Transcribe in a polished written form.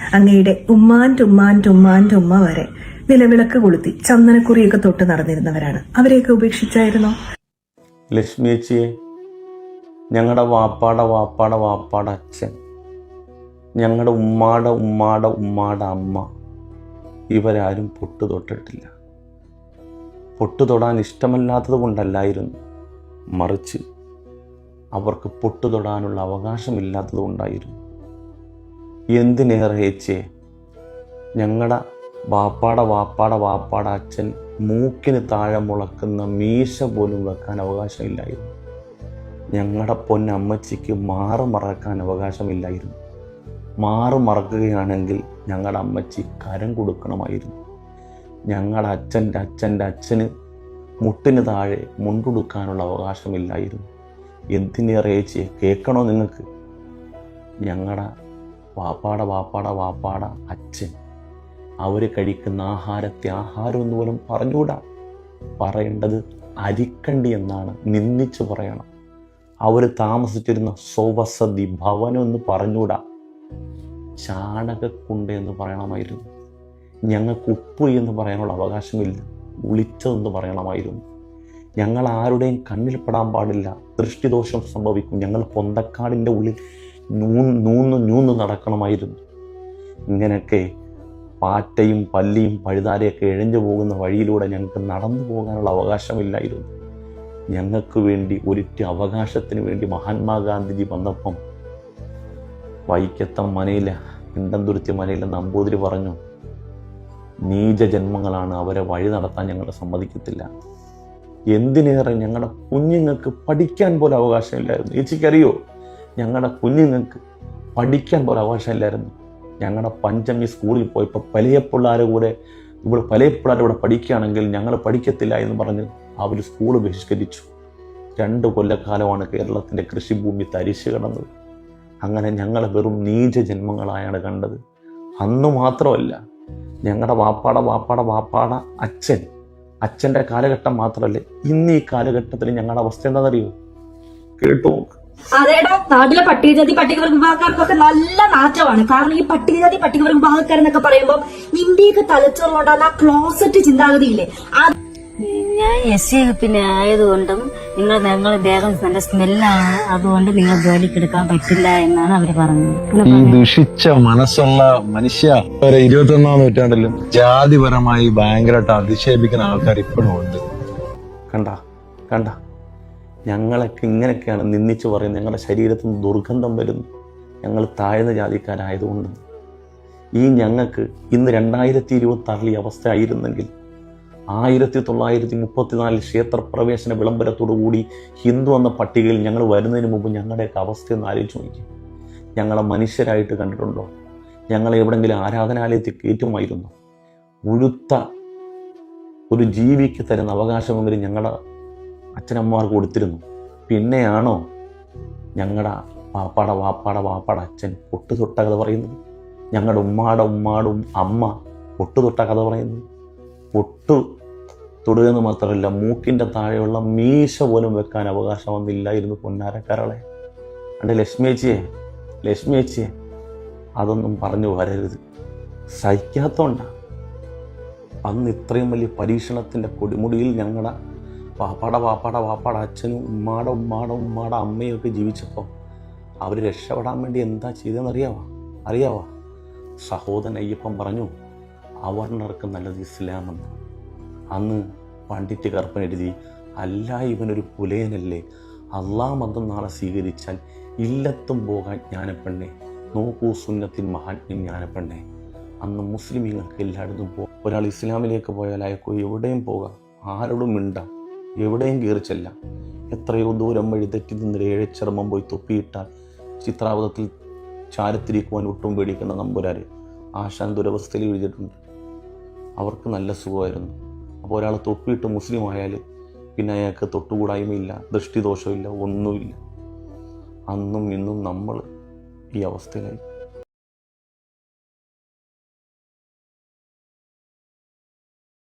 അങ്ങയുടെ ഉമ്മാൻ ടുമ്മാൻ ടുമ്മാൻ ടുമ്മ വരെ നിലവിളക്ക് കൊളുത്തി ചന്ദനക്കുറിയൊക്കെ തൊട്ട് നടന്നിരുന്നവരാണ്. അവരെയൊക്കെ ഉപേക്ഷിച്ചായിരുന്നോ? ലക്ഷ്മിയേച്ചിയെ, ഞങ്ങളുടെ വാപ്പാടെ അച്ഛൻ, ഞങ്ങളുടെ ഉമ്മാടെ അമ്മ, ഇവരാരും പൊട്ടു തൊട്ടിട്ടില്ല. പൊട്ടു തൊടാൻ ഇഷ്ടമല്ലാത്തത് കൊണ്ടല്ലായിരുന്നു, മറിച്ച് അവർക്ക് പൊട്ടു തൊടാനുള്ള അവകാശമില്ലാത്തത് കൊണ്ടായിരുന്നു. എന്തിനേറെ ഏച്ചിയെ, ഞങ്ങളുടെ വാപ്പാടെ അച്ഛൻ മൂക്കിന് താഴെ മുളക്കുന്ന മീശ പോലും വെക്കാൻ അവകാശമില്ലായിരുന്നു. ഞങ്ങളുടെ പൊന്നമ്മച്ചിക്ക് മാറ് മറക്കാൻ അവകാശമില്ലായിരുന്നു. മാറ് മറക്കുകയാണെങ്കിൽ ഞങ്ങളുടെ അമ്മച്ചി കരം കൊടുക്കണമായിരുന്നു. ഞങ്ങളുടെ അച്ഛൻ്റെ അച്ഛന് മുട്ടിന് താഴെ മുണ്ടുടുക്കാനുള്ള അവകാശമില്ലായിരുന്നു. എന്തിനേറെ ഏച്ചിയെ, കേൾക്കണോ നിങ്ങൾക്ക്? ഞങ്ങളുടെ വാപ്പാടെ അച്ഛൻ അവർ കഴിക്കുന്ന ആഹാരത്തെ ആഹാരം എന്ന് പോലും പറഞ്ഞുകൂടാ. പറയേണ്ടത് അരിക്കണ്ടി എന്നാണ്, നിന്ദിച്ച് പറയണം. അവർ താമസിച്ചിരുന്ന സ്വവസതി ഭവനം എന്ന് പറഞ്ഞുകൂടാ, ചാണകക്കുണ്ട എന്ന് പറയണമായിരുന്നു. ഞങ്ങൾക്ക് ഉപ്പ് എന്ന് പറയാനുള്ള അവകാശമില്ല, ഉളിച്ചതെന്ന് പറയണമായിരുന്നു. ഞങ്ങൾ ആരുടെയും കണ്ണിൽപ്പെടാൻ പാടില്ല, ദൃഷ്ടിദോഷം സംഭവിക്കും. ഞങ്ങൾ പൊന്തക്കാടിൻ്റെ ഉള്ളിൽ നൂന്ന് നടക്കണമായിരുന്നു. ഇങ്ങനെയൊക്കെ പാറ്റയും പല്ലിയും പഴുതാരയൊക്കെ എഴഞ്ഞു പോകുന്ന വഴിയിലൂടെ ഞങ്ങൾക്ക് നടന്നു പോകാനുള്ള അവകാശമില്ലായിരുന്നു. ഞങ്ങൾക്ക് വേണ്ടി ഒരിറ്റ അവകാശത്തിന് വേണ്ടി മഹാത്മാഗാന്ധിജി വന്നപ്പം വൈക്കത്തം മനയിലെ പിണ്ടന്തുരുത്തി മനയിലെ നമ്പൂതിരി പറഞ്ഞു, നീച ജന്മങ്ങളാണ്, അവരെ വഴി നടത്താൻ ഞങ്ങൾ സമ്മതിക്കത്തില്ല. എന്തിനേറെ ഞങ്ങളുടെ കുഞ്ഞുങ്ങൾക്ക് പഠിക്കാൻ പോലും അവകാശമില്ലായിരുന്നു. ചേച്ചിക്കറിയോ, ഞങ്ങളുടെ കുഞ്ഞുങ്ങൾക്ക് പഠിക്കാൻ പോലും അവകാശമില്ലായിരുന്നു. ഞങ്ങളുടെ പഞ്ചമി സ്കൂളിൽ പോയപ്പോൾ പല പിള്ളേരുടെ ഇവിടെ പഠിക്കുകയാണെങ്കിൽ ഞങ്ങൾ പഠിക്കത്തില്ല എന്ന് പറഞ്ഞ് അവർ സ്കൂൾ ബഹിഷ്കരിച്ചു. 2 കൊല്ലക്കാലമാണ് കേരളത്തിൻ്റെ കൃഷിഭൂമി തരിശു കിടന്നത്. അങ്ങനെ ഞങ്ങളെ വെറും നീച ജന്മങ്ങളായാണ് കണ്ടത്. അന്ന് മാത്രമല്ല, ഞങ്ങളുടെ വാപ്പാടെ അച്ഛൻ്റെ കാലഘട്ടം മാത്രമല്ലേ, ഇന്ന് ഈ കാലഘട്ടത്തിൽ ഞങ്ങളുടെ അവസ്ഥ എന്താണെന്നറിയോ? കേട്ടു. അതേടാ, നാട്ടിലെ പട്ടികജാതി പട്ടികവർഗ വിഭാഗക്കാർക്കൊക്കെ നല്ല നാറ്റമാണ്. കാരണം ഈ പട്ടികജാതി പട്ടികവർഗ വിഭാഗക്കാരെന്നൊക്കെ പറയുമ്പോൾ ഇന്ത്യക്ക് തലച്ചോറുണ്ടാകുന്ന ആ ക്ലോസറ്റ് ചിന്താഗതിയില്ലേ, ഞാൻ എസ് പിന്നെ ആയതുകൊണ്ടും ഞങ്ങൾ ദേഹം നല്ല സ്മെല്ലാണ്, അതുകൊണ്ട് നിങ്ങൾ ജോലിക്കെടുക്കാൻ പറ്റില്ല എന്നാണ് അവര് പറഞ്ഞത്. ഈ ദുഷിച്ച മനസ്സുള്ള മനുഷ്യ 21-ാം നൂറ്റാണ്ടിലും ജാതിപരമായി ഭയങ്കരമായിട്ട് അധിക്ഷേപിക്കുന്ന ആൾക്കാർ ഇപ്പോഴും ഉണ്ട്. കണ്ട ഞങ്ങളൊക്കെ ഇങ്ങനെയൊക്കെയാണ് നിന്ദിച്ച് പറയുന്നത്. ഞങ്ങളുടെ ശരീരത്തിൽ നിന്ന് ദുർഗന്ധം വരുന്നു, ഞങ്ങൾ താഴ്ന്ന ജാതിക്കാരായതുകൊണ്ട്. ഈ ഞങ്ങൾക്ക് ഇന്ന് 2026 അവസ്ഥ ആയിരുന്നെങ്കിൽ 1934 ക്ഷേത്രപ്രവേശന വിളംബരത്തോടുകൂടി ഹിന്ദു എന്ന പട്ടികയിൽ ഞങ്ങൾ വരുന്നതിന് മുമ്പ് ഞങ്ങളുടെയൊക്കെ അവസ്ഥയൊന്ന് ആലോചിച്ച് നോക്കി. ഞങ്ങളെ മനുഷ്യരായിട്ട് കണ്ടിട്ടുണ്ടോ? ഞങ്ങളെ എവിടെയെങ്കിലും ആരാധനാലയത്തിൽ കയറ്റുമായിരുന്നു? മുഴുത്ത ഒരു ജീവിക്ക് തരുന്ന അവകാശമെങ്കിലും ഞങ്ങളുടെ അച്ഛനമ്മമാർക്ക് കൊടുത്തിരുന്നു. പിന്നെയാണോ ഞങ്ങളുടെ വാപ്പാടെ അച്ഛൻ പൊട്ടു തൊട്ട കഥ പറയുന്നത്? ഞങ്ങളുടെ ഉമ്മാടെ അമ്മ പൊട്ടു തൊട്ട കഥ പറയുന്നത്? പൊട്ടു തൊടുകയെന്ന് മാത്രമല്ല, മൂക്കിൻ്റെ താഴെയുള്ള മീശ പോലും വെക്കാൻ അവകാശം വന്നില്ലായിരുന്നു പൊന്നാരക്കാരളെ. അണ്ട് ലക്ഷ്മിയേച്ചിയെ അതൊന്നും പറഞ്ഞു വരരുത്. സഹിക്കാത്തോണ്ടാണ്. അന്ന് ഇത്രയും വലിയ പരീക്ഷണത്തിൻ്റെ കൊടുമുടിയിൽ ഞങ്ങളുടെ വാപ്പാടെ അച്ഛനും ഉമ്മാടെ അമ്മയൊക്കെ ജീവിച്ചപ്പോൾ അവർ രക്ഷപ്പെടാൻ വേണ്ടി എന്താ ചെയ്തതെന്ന് അറിയാവോ? സഹോദരൻ അയ്യപ്പൻ പറഞ്ഞു, അവർണർക്ക് നല്ലത് ഇസ്ലാമെന്ന്. അന്ന് പണ്ഡിറ്റ് കർപ്പൻ എഴുതി, അല്ല ഇവനൊരു പുലയനല്ലേ, അള്ളാഹ് മതം നാളെ സ്വീകരിച്ചാൽ ഇല്ലത്തും പോകാൻ ജ്ഞാനപ്പെണ്ണേ, നോക്കൂ സുന്നത്തിൻ മഹാത്മ്യം ജ്ഞാനപ്പെണ്ണേ. അന്ന് മുസ്ലിമീങ്ങൾക്ക് എല്ലായിടത്തും പോകാം. ഒരാൾ ഇസ്ലാമിലേക്ക് പോയാൽ അയക്കോ എവിടെയും പോകാം, ആരോടും മിണ്ടാം, എവിടെയും കയറി ചെല്ലാം. എത്രയോ ദൂരം വഴി തെറ്റി നിന്നൊരു ഏഴച്ചർമ്മം പോയി തൊപ്പിയിട്ടാൽ ചിത്രാവതത്തിൽ ചാരത്തിരിക്കുവാൻ ഒട്ടും പേടിക്കുന്ന നമ്പുരാർ ആശാൻ ദുരവസ്ഥയിൽ എഴുതിയിട്ടുണ്ട്. അവർക്ക് നല്ല സുഖമായിരുന്നു. അപ്പോൾ ഒരാൾ തൊപ്പിയിട്ട് മുസ്ലിം ആയാൽ പിന്നെ അയാൾക്ക് തൊട്ടുകൂടായ്മയില്ല, ദൃഷ്ടിദോഷമില്ല, ഒന്നുമില്ല. അന്നും ഇന്നും നമ്മൾ ഈ അവസ്ഥയിലായി.